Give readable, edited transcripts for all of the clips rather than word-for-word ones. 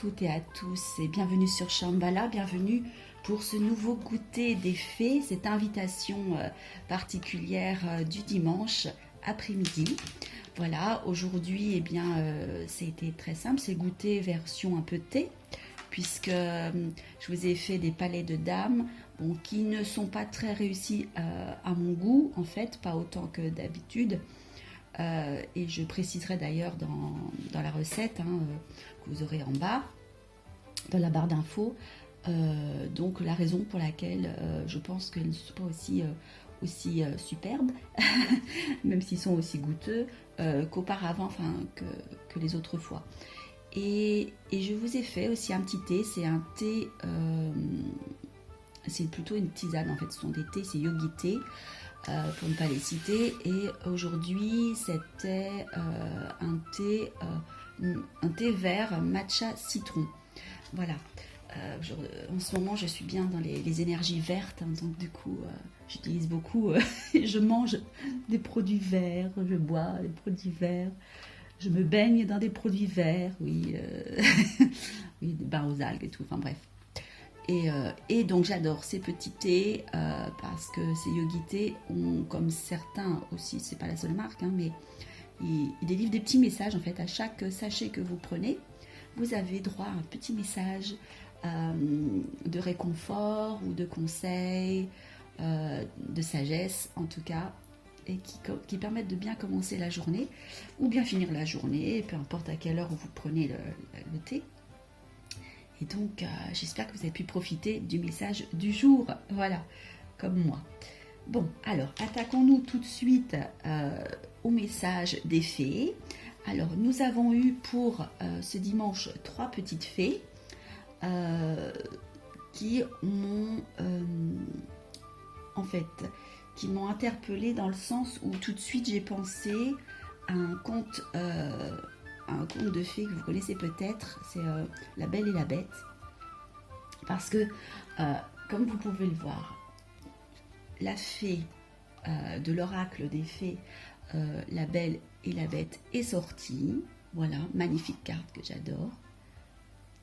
toutes et à tous et bienvenue sur Shambhala, bienvenue pour ce nouveau goûter des fées, cette invitation particulière du dimanche après-midi. Voilà, aujourd'hui, c'était très simple, c'est goûter version un peu thé, puisque je vous ai fait des palets de dames, bon, qui ne sont pas très réussis à mon goût, en fait, pas autant que d'habitude. Et je préciserai d'ailleurs dans la recette que vous aurez en bas, dans la barre d'infos, donc la raison pour laquelle je pense qu'elles ne sont pas aussi superbes, même s'ils sont aussi goûteux qu'auparavant, que les autres fois. Et je vous ai fait aussi un petit thé, c'est un thé, c'est plutôt une tisane en fait, ce sont des thés, c'est yogi thé. Pour ne pas les citer, et aujourd'hui c'était un thé vert matcha citron. Voilà. En ce moment je suis bien dans les énergies vertes, donc du coup j'utilise beaucoup, je mange des produits verts, je bois des produits verts, je me baigne dans des produits verts, oui, oui, des bains aux algues et tout, enfin bref. Et donc j'adore ces petits thés parce que ces yogi thés ont, comme certains aussi, c'est pas la seule marque, mais ils délivrent des petits messages en fait. À chaque sachet que vous prenez, vous avez droit à un petit message de réconfort ou de conseil, de sagesse en tout cas, et qui permettent de bien commencer la journée ou bien finir la journée, peu importe à quelle heure vous prenez le thé. Et donc, j'espère que vous avez pu profiter du message du jour, voilà, comme moi. Bon, alors, attaquons-nous tout de suite au message des fées. Alors, nous avons eu pour ce dimanche 3 petites fées qui m'ont, qui m'ont interpellée dans le sens où tout de suite j'ai pensé à un conte de fées que vous connaissez peut-être, c'est La Belle et la Bête. Parce que, comme vous pouvez le voir, la fée de l'oracle des fées, La Belle et la Bête, est sortie. Voilà, magnifique carte que j'adore. De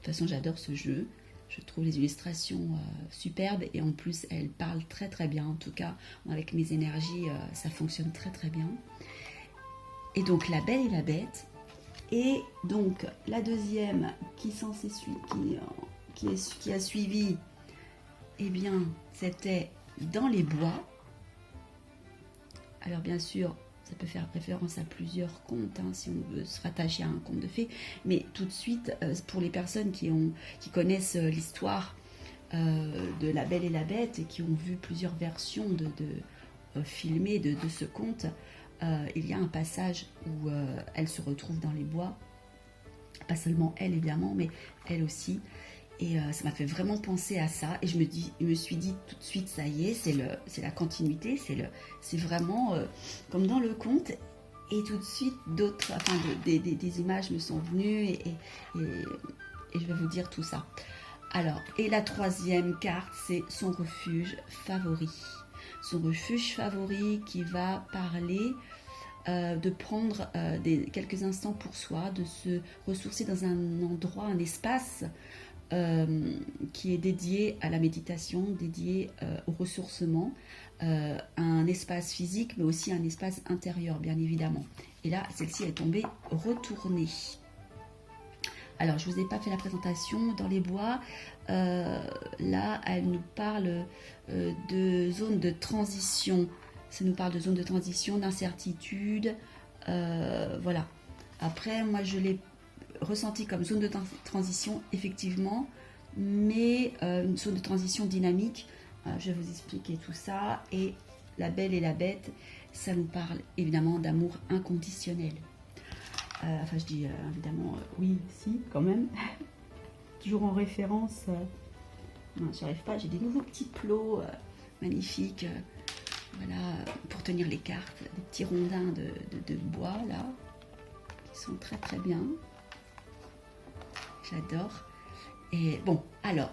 toute façon, j'adore ce jeu. Je trouve les illustrations superbes et en plus, elles parlent très très bien. En tout cas, avec mes énergies, ça fonctionne très très bien. Et donc, La Belle et la Bête. Et donc la deuxième qui a suivi, eh bien c'était Dans les bois. Alors bien sûr, ça peut faire référence à plusieurs contes si on veut se rattacher à un conte de fées, mais tout de suite pour les personnes qui connaissent l'histoire de La Belle et la Bête et qui ont vu plusieurs versions filmées de ce conte. Il y a un passage où elle se retrouve dans les bois, pas seulement elle évidemment, mais elle aussi, et ça m'a fait vraiment penser à ça, et je me suis dit tout de suite, ça y est, c'est la continuité, c'est vraiment comme dans le conte, et tout de suite d'autres, des images me sont venues, et je vais vous dire tout ça. Alors, et la troisième carte, c'est son refuge favori. Son refuge favori qui va parler de prendre quelques instants pour soi, de se ressourcer dans un endroit, un espace qui est dédié à la méditation, dédié au ressourcement, un espace physique, mais aussi un espace intérieur, bien évidemment. Et là, celle-ci est tombée retournée. Alors, je ne vous ai pas fait la présentation. Dans les bois, là, elle nous parle de zone de transition. Ça nous parle de zone de transition, d'incertitude. Voilà. Après, moi, je l'ai ressenti comme zone de transition, effectivement, mais une zone de transition dynamique. Je vais vous expliquer tout ça. Et La Belle et la Bête, ça nous parle évidemment d'amour inconditionnel. Je dis évidemment oui, si, quand même. Toujours en référence. Non, j'y arrive pas. J'ai des nouveaux petits plots magnifiques. Voilà, pour tenir les cartes. Des petits rondins de bois, là. Qui sont très très bien. J'adore. Et bon, alors.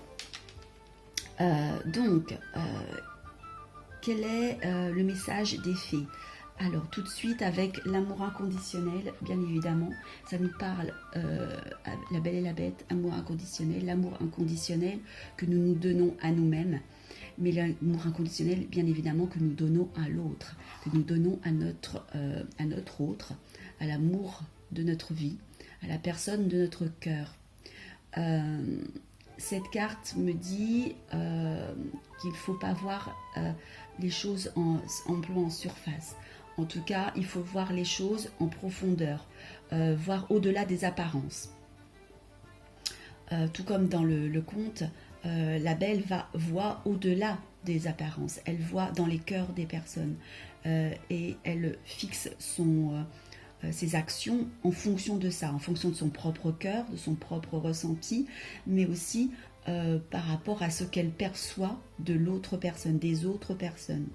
Quel est le message des fées? Alors tout de suite avec l'amour inconditionnel, bien évidemment, ça nous parle, la belle et la bête, amour inconditionnel, l'amour inconditionnel que nous nous donnons à nous-mêmes, mais l'amour inconditionnel, bien évidemment, que nous donnons à l'autre, que nous donnons à notre autre, à l'amour de notre vie, à la personne de notre cœur. Cette carte me dit qu'il ne faut pas voir les choses en plan en surface. En tout cas, il faut voir les choses en profondeur, voir au-delà des apparences. Tout comme dans le conte, la belle voit au-delà des apparences. Elle voit dans les cœurs des personnes et elle fixe ses actions en fonction de ça, en fonction de son propre cœur, de son propre ressenti, mais aussi par rapport à ce qu'elle perçoit de l'autre personne, des autres personnes.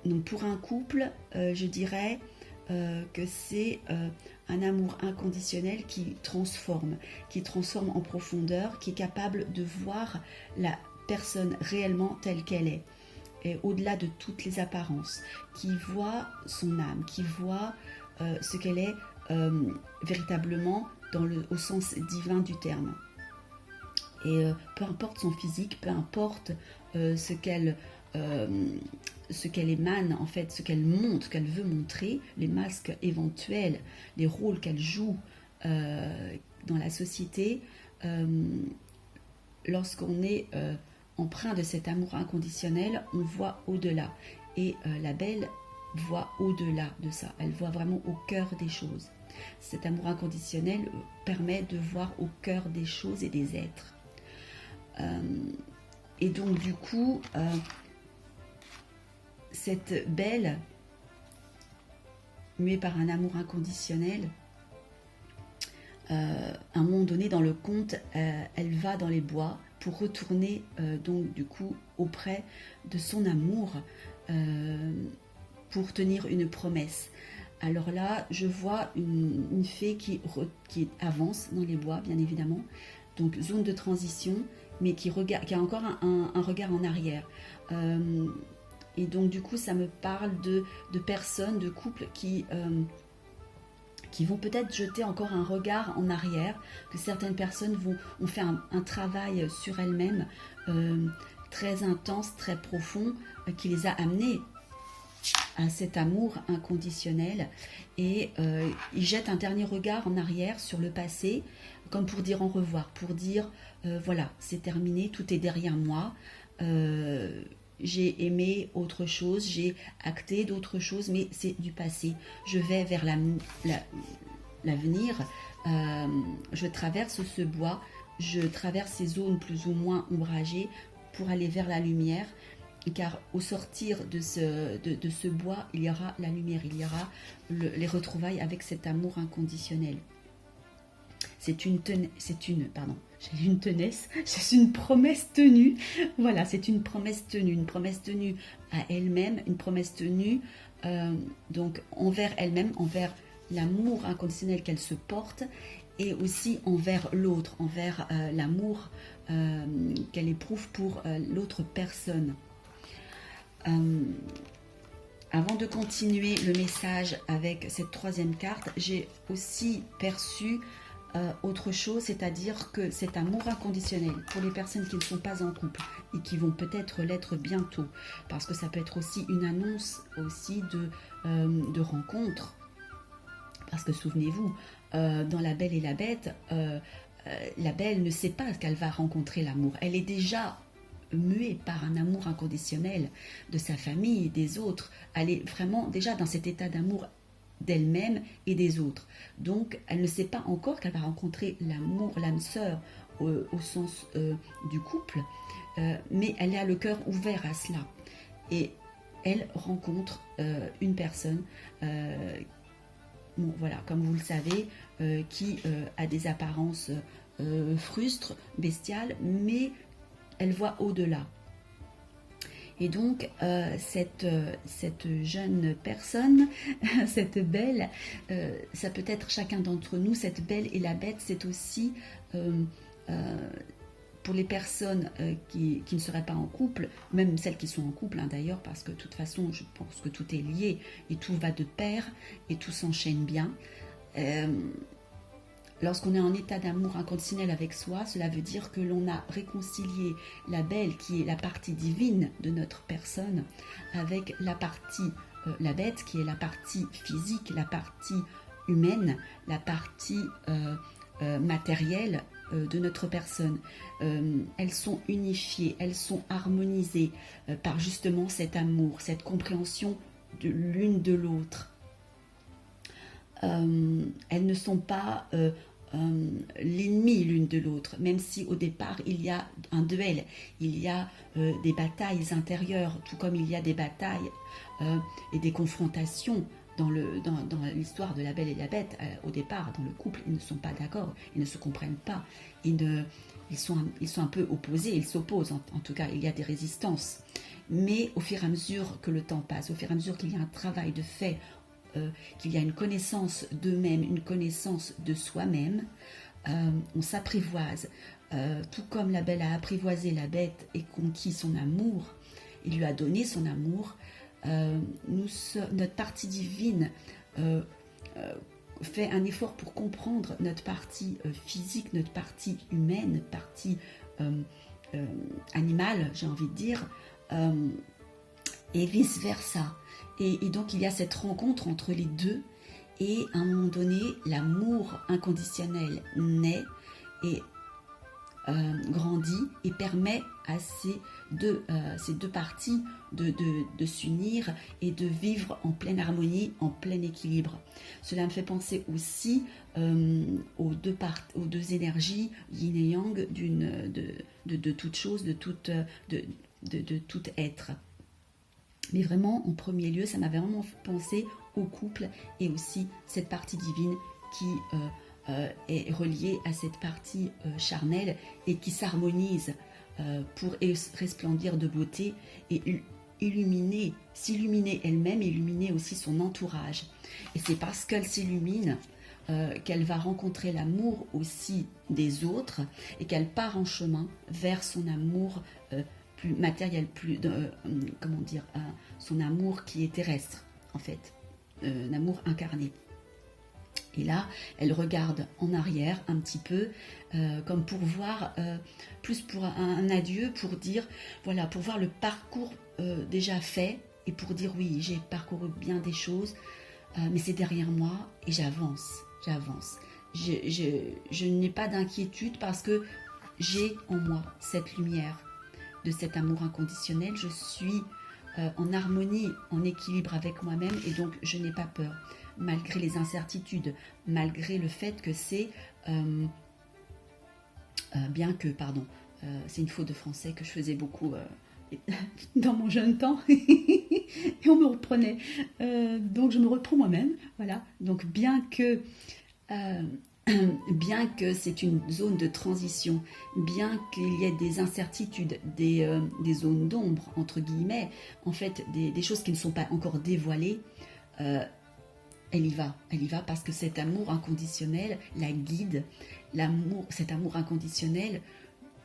Donc pour un couple, je dirais que c'est un amour inconditionnel qui transforme en profondeur, qui est capable de voir la personne réellement telle qu'elle est, et au-delà de toutes les apparences, qui voit son âme, qui voit ce qu'elle est véritablement au sens divin du terme. Et peu importe son physique, peu importe ce qu'elle émane, en fait, ce qu'elle montre, qu'elle veut montrer, les masques éventuels, les rôles qu'elle joue dans la société, lorsqu'on est empreint de cet amour inconditionnel, on voit au-delà. Et la belle voit au-delà de ça, elle voit vraiment au cœur des choses. Cet amour inconditionnel permet de voir au cœur des choses et des êtres. Et donc du coup, cette belle, muée par un amour inconditionnel, à un moment donné dans le conte, elle va dans les bois pour retourner donc du coup auprès de son amour pour tenir une promesse. Alors là, je vois une fée qui avance dans les bois, bien évidemment, donc zone de transition, mais qui a encore un regard en arrière. Et donc du coup, ça me parle de personnes, de couples qui vont peut-être jeter encore un regard en arrière, que certaines personnes ont fait un travail sur elles-mêmes très intense, très profond, qui les a amenées à cet amour inconditionnel, et ils jettent un dernier regard en arrière sur le passé, comme pour dire au revoir, pour dire voilà, c'est terminé, tout est derrière moi, j'ai aimé autre chose, j'ai acté d'autres choses, mais c'est du passé. Je vais vers l'avenir, je traverse ce bois, je traverse ces zones plus ou moins ombragées pour aller vers la lumière, car au sortir de ce bois, il y aura la lumière, il y aura les retrouvailles avec cet amour inconditionnel. C'est une promesse tenue. Voilà, c'est une promesse tenue à elle-même, une promesse tenue donc envers elle-même, envers l'amour inconditionnel qu'elle se porte, et aussi envers l'autre, envers l'amour qu'elle éprouve pour l'autre personne. Avant de continuer le message avec cette troisième carte, j'ai aussi perçu autre chose, c'est-à-dire que cet amour inconditionnel pour les personnes qui ne sont pas en couple et qui vont peut-être l'être bientôt, parce que ça peut être aussi une annonce aussi de rencontre, parce que souvenez-vous, dans La Belle et la Bête, la belle ne sait pas qu'elle va rencontrer l'amour, elle est déjà muée par un amour inconditionnel de sa famille et des autres. Elle est vraiment déjà dans cet état d'amour d'elle-même et des autres. Donc, elle ne sait pas encore qu'elle va rencontrer l'amour, l'âme sœur au sens du couple, mais elle a le cœur ouvert à cela. Et elle rencontre une personne, bon, voilà, comme vous le savez, qui a des apparences frustres, bestiales, mais elle voit au-delà. Et donc, cette jeune personne, cette belle, ça peut être chacun d'entre nous, cette belle et la bête, c'est aussi pour les personnes qui ne seraient pas en couple, même celles qui sont en couple d'ailleurs, parce que de toute façon, je pense que tout est lié et tout va de pair et tout s'enchaîne bien. Lorsqu'on est en état d'amour inconditionnel avec soi, cela veut dire que l'on a réconcilié la belle, qui est la partie divine de notre personne, avec la partie, la bête, qui est la partie physique, la partie humaine, la partie matérielle de notre personne. Elles sont unifiées, elles sont harmonisées par justement cet amour, cette compréhension de l'une de l'autre. Elles ne sont pas l'ennemi l'une de l'autre, même si au départ il y a un duel, il y a des batailles intérieures, tout comme il y a des batailles et des confrontations dans l'histoire de la Belle et la Bête. Au départ, dans le couple, ils ne sont pas d'accord, ils ne se comprennent pas, ils sont un peu opposés, ils s'opposent, en tout cas il y a des résistances. Mais au fur et à mesure que le temps passe, au fur et à mesure qu'il y a un travail de fait, qu'il y a une connaissance d'eux-mêmes, une connaissance de soi-même, on s'apprivoise. Tout comme la belle a apprivoisé la bête et conquis son amour, il lui a donné son amour, notre partie divine fait un effort pour comprendre notre partie physique, notre partie humaine, notre partie animale, j'ai envie de dire, et vice-versa. Et donc il y a cette rencontre entre les deux, et à un moment donné, l'amour inconditionnel naît et grandit et permet à ces deux parties de s'unir et de vivre en pleine harmonie, en plein équilibre. Cela me fait penser aussi aux deux énergies, yin et yang, de toute chose, de tout être. Mais vraiment, en premier lieu, ça m'avait vraiment pensé au couple et aussi cette partie divine qui est reliée à cette partie charnelle et qui s'harmonise pour resplendir de beauté et s'illuminer elle-même, illuminer aussi son entourage. Et c'est parce qu'elle s'illumine qu'elle va rencontrer l'amour aussi des autres et qu'elle part en chemin vers son amour plus matériel, son amour qui est terrestre, en fait, un amour incarné. Et là, elle regarde en arrière un petit peu, comme pour voir, plus pour un adieu, pour dire, voilà, pour voir le parcours déjà fait, et pour dire, oui, j'ai parcouru bien des choses, mais c'est derrière moi, et j'avance. Je n'ai pas d'inquiétude parce que j'ai en moi cette lumière de cet amour inconditionnel. Je suis en harmonie, en équilibre avec moi-même, et donc je n'ai pas peur, malgré les incertitudes, malgré le fait que c'est c'est une faute de français que je faisais beaucoup dans mon jeune temps et on me reprenait, donc je me reprends moi-même, voilà. Donc bien que c'est une zone de transition, bien qu'il y ait des incertitudes, des zones d'ombre, entre guillemets, en fait, des choses qui ne sont pas encore dévoilées, elle y va parce que cet amour inconditionnel la guide, cet amour inconditionnel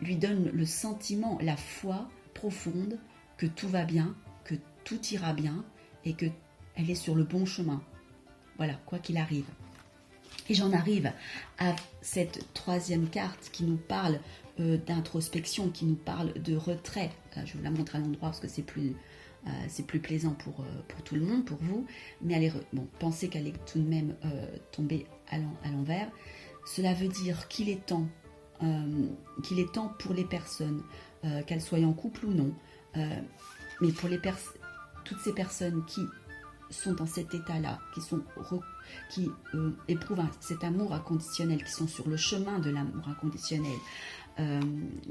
lui donne le sentiment, la foi profonde que tout va bien, que tout ira bien et qu'elle est sur le bon chemin. Voilà, quoi qu'il arrive. Et j'en arrive à cette troisième carte qui nous parle d'introspection, qui nous parle de retrait. Je vous la montre à l'endroit parce que c'est plus plaisant pour tout le monde, pour vous. Mais pensez qu'elle est tout de même tombée à l'envers. Cela veut dire qu'il est temps pour les personnes, qu'elles soient en couple ou non, mais pour toutes ces personnes qui sont dans cet état-là, qui éprouvent cet amour inconditionnel, qui sont sur le chemin de l'amour inconditionnel,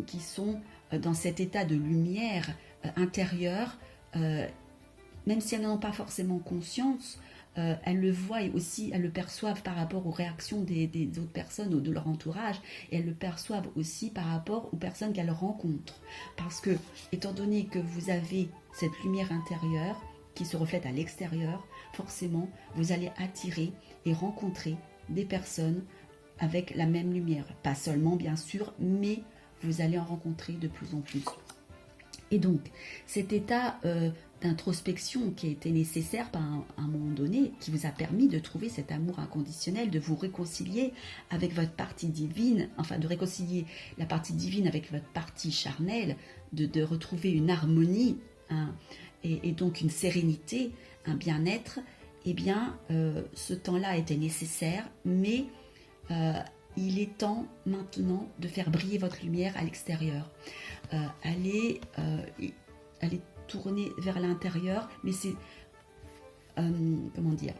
qui sont dans cet état de lumière intérieure, même si elles n'en ont pas forcément conscience, elles le voient et aussi elles le perçoivent par rapport aux réactions des autres personnes ou de leur entourage, et elles le perçoivent aussi par rapport aux personnes qu'elles rencontrent. Parce que, étant donné que vous avez cette lumière intérieure qui se reflète à l'extérieur, forcément, vous allez attirer et rencontrer des personnes avec la même lumière. Pas seulement, bien sûr, mais vous allez en rencontrer de plus en plus. Et donc, cet état d'introspection qui a été nécessaire à un moment donné, qui vous a permis de trouver cet amour inconditionnel, de vous réconcilier avec votre partie divine, enfin de réconcilier la partie divine avec votre partie charnelle, de retrouver une harmonie et donc une sérénité, un bien-être, eh bien, ce temps-là était nécessaire, mais il est temps maintenant de faire briller votre lumière à l'extérieur. Allez tourner vers l'intérieur, mais c'est comment dire,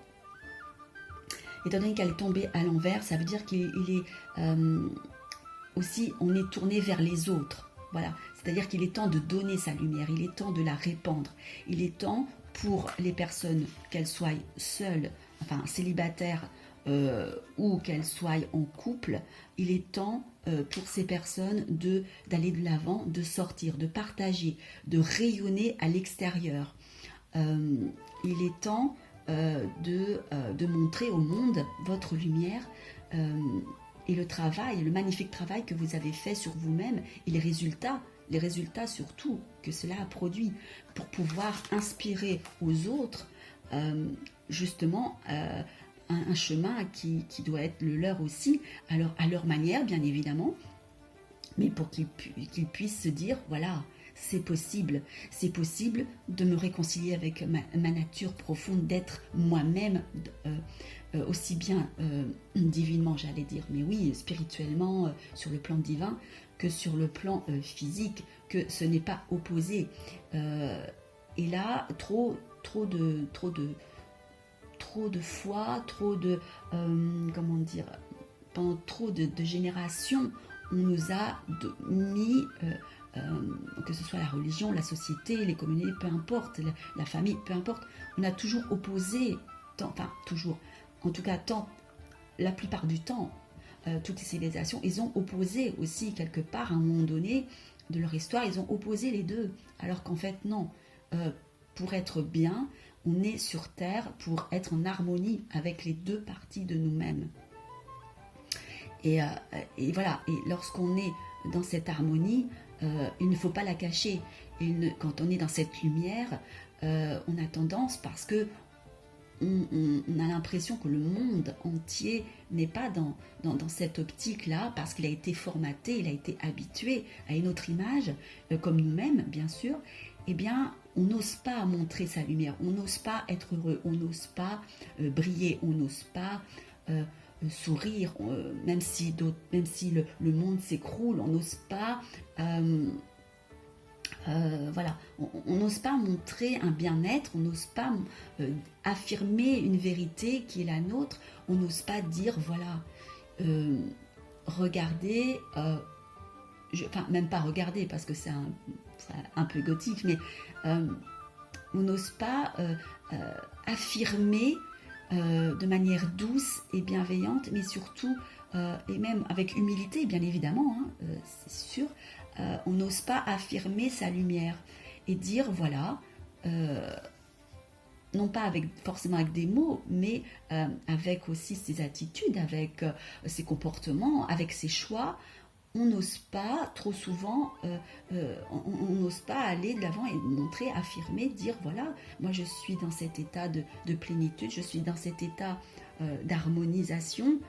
étant donné qu'elle est tombée à l'envers, ça veut dire qu'il est aussi, on est tourné vers les autres, voilà, c'est-à-dire qu'il est temps de donner sa lumière, il est temps de la répandre, il est temps pour les personnes, qu'elles soient seules, enfin célibataires, ou qu'elles soient en couple, il est temps pour ces personnes d'aller de l'avant, de sortir, de partager, de rayonner à l'extérieur. Il est temps de montrer au monde votre lumière et le magnifique travail que vous avez fait sur vous-même et les résultats surtout que cela a produit pour pouvoir inspirer aux autres justement un chemin qui doit être le leur aussi, à leur manière bien évidemment, mais pour qu'ils puissent se dire, voilà, c'est possible de me réconcilier avec ma nature profonde, d'être moi-même, aussi bien divinement j'allais dire, mais oui, spirituellement, sur le plan divin, que sur le plan physique, que ce n'est pas opposé. Et là, trop de fois, comment dire, pendant trop de générations, on nous a mis, que ce soit la religion, la société, les communautés, peu importe, la famille, peu importe, on a toujours opposé, la plupart du temps, toutes les civilisations, ils ont opposé aussi quelque part, à un moment donné de leur histoire, ils ont opposé les deux, alors qu'en fait non, pour être bien, on est sur Terre pour être en harmonie avec les deux parties de nous-mêmes. Et voilà, et lorsqu'on est dans cette harmonie, il ne faut pas la cacher. Quand on est dans cette lumière, on a tendance, parce que on a l'impression que le monde entier n'est pas dans cette optique-là, parce qu'il a été formaté, il a été habitué à une autre image, comme nous-mêmes, bien sûr, eh bien, on n'ose pas montrer sa lumière, on n'ose pas être heureux, on n'ose pas briller, on n'ose pas sourire, même si le monde s'écroule, on n'ose pas... voilà, on n'ose pas montrer un bien-être, on n'ose pas affirmer une vérité qui est la nôtre, on n'ose pas dire, voilà, regardez, enfin même pas regarder parce que c'est un peu gothique, mais on n'ose pas affirmer de manière douce et bienveillante, mais surtout, et même avec humilité bien évidemment, hein, c'est sûr, on n'ose pas affirmer sa lumière et dire voilà, non pas forcément avec des mots, mais avec aussi ses attitudes, avec ses comportements, avec ses choix. On n'ose pas, trop souvent, on n'ose pas aller de l'avant et montrer, affirmer, dire voilà, moi je suis dans cet état de plénitude, je suis dans cet état d'harmonisation,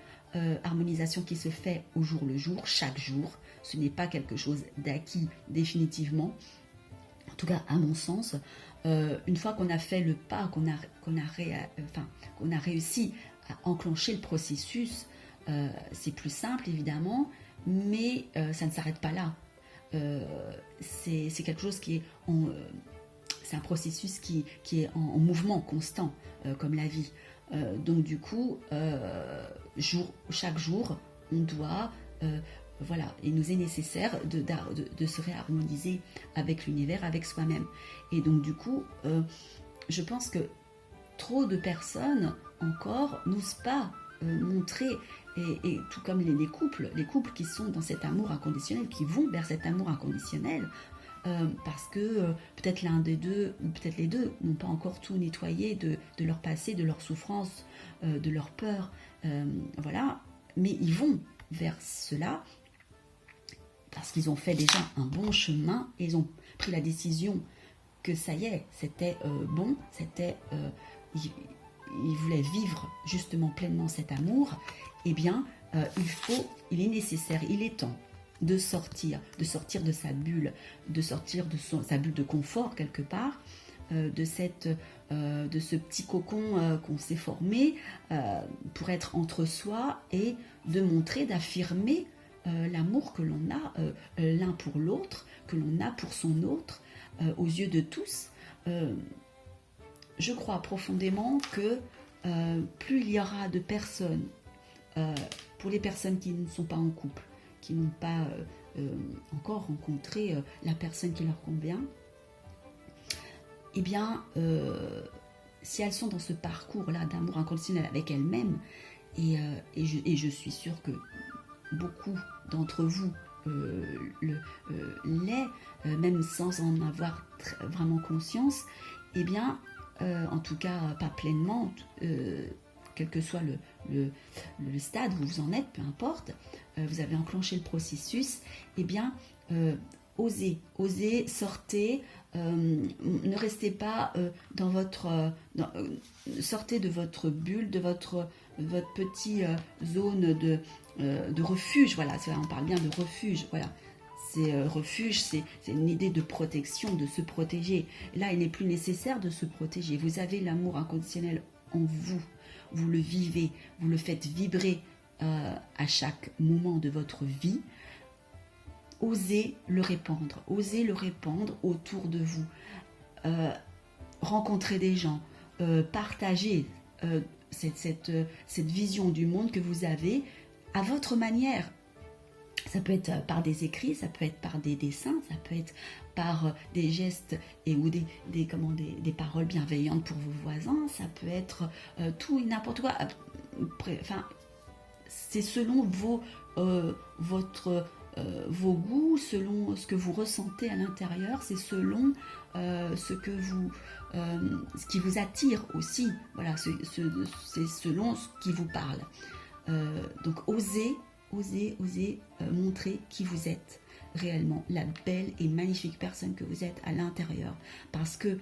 harmonisation qui se fait au jour le jour, chaque jour. Ce n'est pas quelque chose d'acquis définitivement, en tout cas à mon sens. Une fois qu'on a fait le pas, qu'on a réussi à enclencher le processus, c'est plus simple évidemment, mais ça ne s'arrête pas là. C'est quelque chose qui est c'est un processus qui est en mouvement constant, comme la vie. Donc du coup, chaque jour, on doit, voilà, il nous est nécessaire de se réharmoniser avec l'univers, avec soi-même. Et donc du coup, je pense que trop de personnes encore n'osent pas montrer, et tout comme les couples qui sont dans cet amour inconditionnel, qui vont vers cet amour inconditionnel, parce que peut-être l'un des deux, ou peut-être les deux, n'ont pas encore tout nettoyé de leur passé, de leur souffrance, de leur peur, voilà, mais ils vont vers cela parce qu'ils ont fait déjà un bon chemin, et ils ont pris la décision que ça y est, c'était bon, c'était... ils voulaient vivre justement pleinement cet amour, eh bien, il est nécessaire, il est temps de sortir de sa bulle, de sortir de sa bulle de confort quelque part, de ce petit cocon qu'on s'est formé pour être entre soi et de montrer, d'affirmer l'amour que l'on a l'un pour l'autre, que l'on a pour son autre, aux yeux de tous. Je crois profondément que plus il y aura de personnes, pour les personnes qui ne sont pas en couple, qui n'ont pas encore rencontré la personne qui leur convient, eh bien, si elles sont dans ce parcours-là d'amour inconditionnel avec elles-mêmes, et je suis sûre que beaucoup d'entre vous l'est, même sans en avoir vraiment conscience, eh bien, en tout cas pas pleinement, quel que soit le stade où vous en êtes, peu importe, vous avez enclenché le processus, eh bien, osez, sortez, ne restez pas dans votre... sortez de votre bulle, de votre petite zone de refuge, voilà, on parle bien de refuge, voilà. Refuge, c'est une idée de protection, de se protéger. Là, il n'est plus nécessaire de se protéger. Vous avez l'amour inconditionnel en vous. Vous le vivez, vous le faites vibrer à chaque moment de votre vie. Osez le répandre autour de vous. Rencontrez des gens, partagez cette vision du monde que vous avez à votre manière. Ça peut être par des écrits, ça peut être par des dessins, ça peut être par des gestes ou des paroles bienveillantes pour vos voisins, ça peut être tout et n'importe quoi. Enfin, c'est selon vos goûts, selon ce que vous ressentez à l'intérieur, c'est selon ce qui vous attire aussi. Voilà, c'est selon ce qui vous parle. Donc osez montrer qui vous êtes réellement, la belle et magnifique personne que vous êtes à l'intérieur, parce que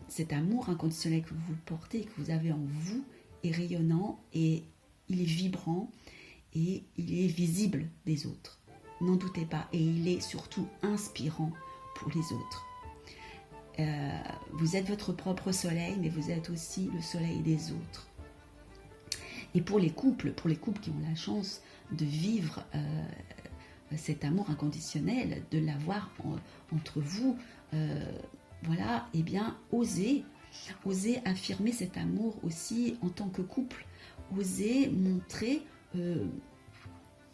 cet amour inconditionnel que vous portez, que vous avez en vous, est rayonnant et il est vibrant et il est visible des autres. N'en doutez pas, et il est surtout inspirant pour les autres. Vous êtes votre propre soleil, mais vous êtes aussi le soleil des autres. Et pour les couples qui ont la chance de vivre cet amour inconditionnel, de l'avoir entre vous, voilà, eh bien, osez affirmer cet amour aussi en tant que couple. Osez montrer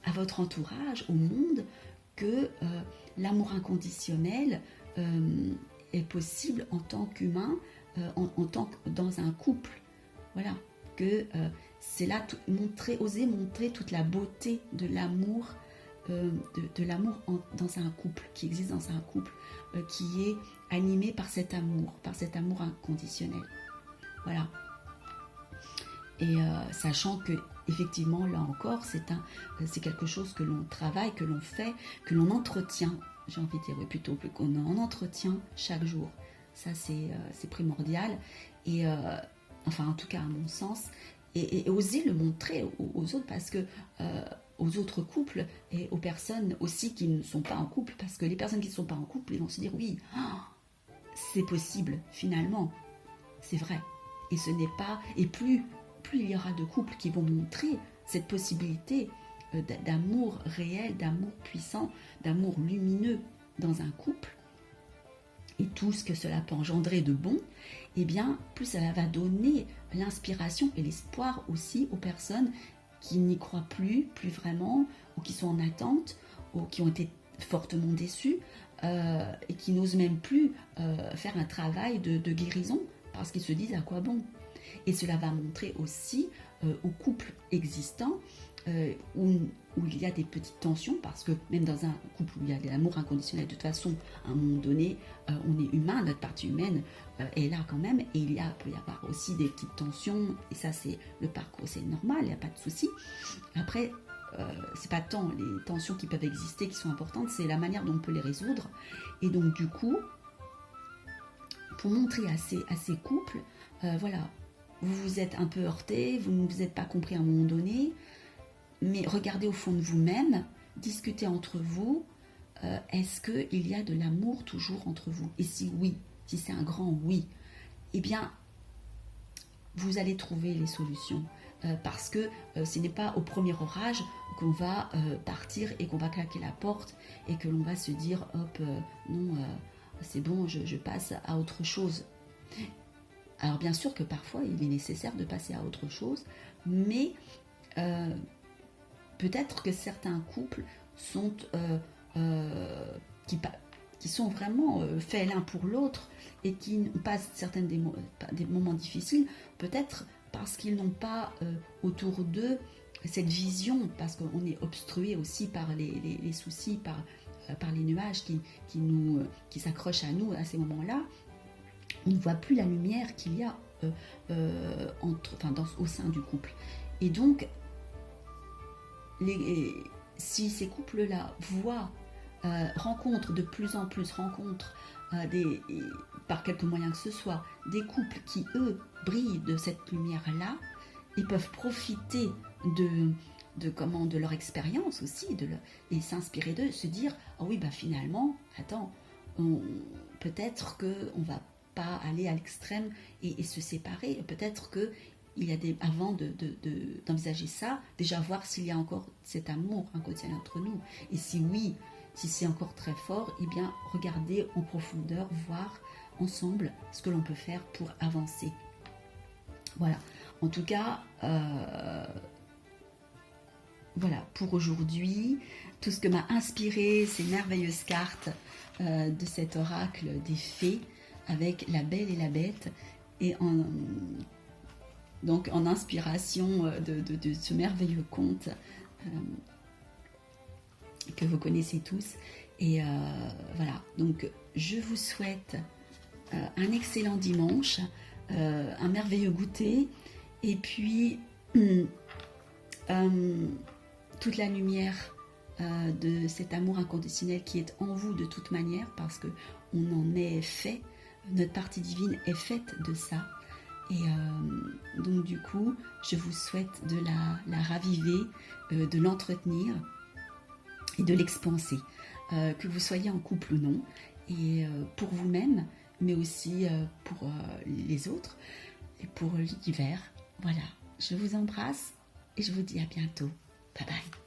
à votre entourage, au monde, que l'amour inconditionnel est possible en tant qu'humain, dans un couple. Voilà, que c'est là, oser montrer toute la beauté de l'amour, de l'amour dans un couple, qui existe dans un couple, qui est animé par cet amour inconditionnel. Voilà. Et sachant que, effectivement, là encore, c'est quelque chose que l'on travaille, que l'on fait, que l'on entretient, j'ai envie de dire, oui, plutôt qu'on en entretient chaque jour. Ça, c'est primordial. Et enfin, en tout cas, à mon sens, et oser le montrer aux autres, parce que aux autres couples et aux personnes aussi qui ne sont pas en couple, parce que les personnes qui ne sont pas en couple, ils vont se dire oui, c'est possible finalement, c'est vrai. Et ce n'est pas, et plus il y aura de couples qui vont montrer cette possibilité d'amour réel, d'amour puissant, d'amour lumineux dans un couple, et tout ce que cela peut engendrer de bon, eh bien, plus ça va donner l'inspiration et l'espoir aussi aux personnes qui n'y croient plus vraiment, ou qui sont en attente, ou qui ont été fortement déçues, et qui n'osent même plus faire un travail de guérison, parce qu'ils se disent à quoi bon. Et cela va montrer aussi aux couples existants où il y a des petites tensions, parce que même dans un couple où il y a de l'amour inconditionnel, de toute façon, à un moment donné, on est humain, notre partie humaine est là quand même, et peut y avoir aussi des petites tensions, et ça c'est le parcours, c'est normal, il n'y a pas de souci. Après, c'est pas tant les tensions qui peuvent exister qui sont importantes, c'est la manière dont on peut les résoudre. Et donc du coup, pour montrer à ces couples, voilà, vous vous êtes un peu heurtés, vous ne vous êtes pas compris à un moment donné, mais regardez au fond de vous-même, discutez entre vous, est-ce qu'il y a de l'amour toujours entre vous? Et si oui, si c'est un grand oui, eh bien, vous allez trouver les solutions. Parce que ce n'est pas au premier orage qu'on va partir et qu'on va claquer la porte et que l'on va se dire, hop, non, c'est bon, je passe à autre chose. Alors bien sûr que parfois, il est nécessaire de passer à autre chose, mais peut-être que certains couples sont qui sont vraiment faits l'un pour l'autre et qui passent des moments difficiles, peut-être parce qu'ils n'ont pas autour d'eux cette vision, parce qu'on est obstrué aussi par les soucis, par les nuages qui s'accrochent à nous à ces moments-là. On ne voit plus la lumière qu'il y a au sein du couple. Et donc, si ces couples-là rencontrent de plus en plus, par quelque moyen que ce soit, des couples qui, eux, brillent de cette lumière-là, ils peuvent profiter de leur expérience aussi, et s'inspirer d'eux, se dire, ah oui, finalement, attends, peut-être qu'on va pas aller à l'extrême et se séparer, peut-être que il y a avant d'envisager ça, déjà voir s'il y a encore cet amour inconditionnel entre nous. Et si oui, si c'est encore très fort, eh bien, regardez en profondeur, voir ensemble ce que l'on peut faire pour avancer. Voilà. En tout cas, voilà, pour aujourd'hui, tout ce que m'a inspiré ces merveilleuses cartes de cet oracle des fées avec la Belle et la Bête, et donc en inspiration de ce merveilleux conte que vous connaissez tous. Et voilà, donc je vous souhaite un excellent dimanche, un merveilleux goûter, et puis toute la lumière de cet amour inconditionnel qui est en vous de toute manière, parce que on en est fait, notre partie divine est faite de ça. Et donc du coup, je vous souhaite de la raviver, de l'entretenir et de l'expanser, que vous soyez en couple ou non, et pour vous-même, mais aussi pour les autres et pour l'univers. Voilà, je vous embrasse et je vous dis à bientôt. Bye bye.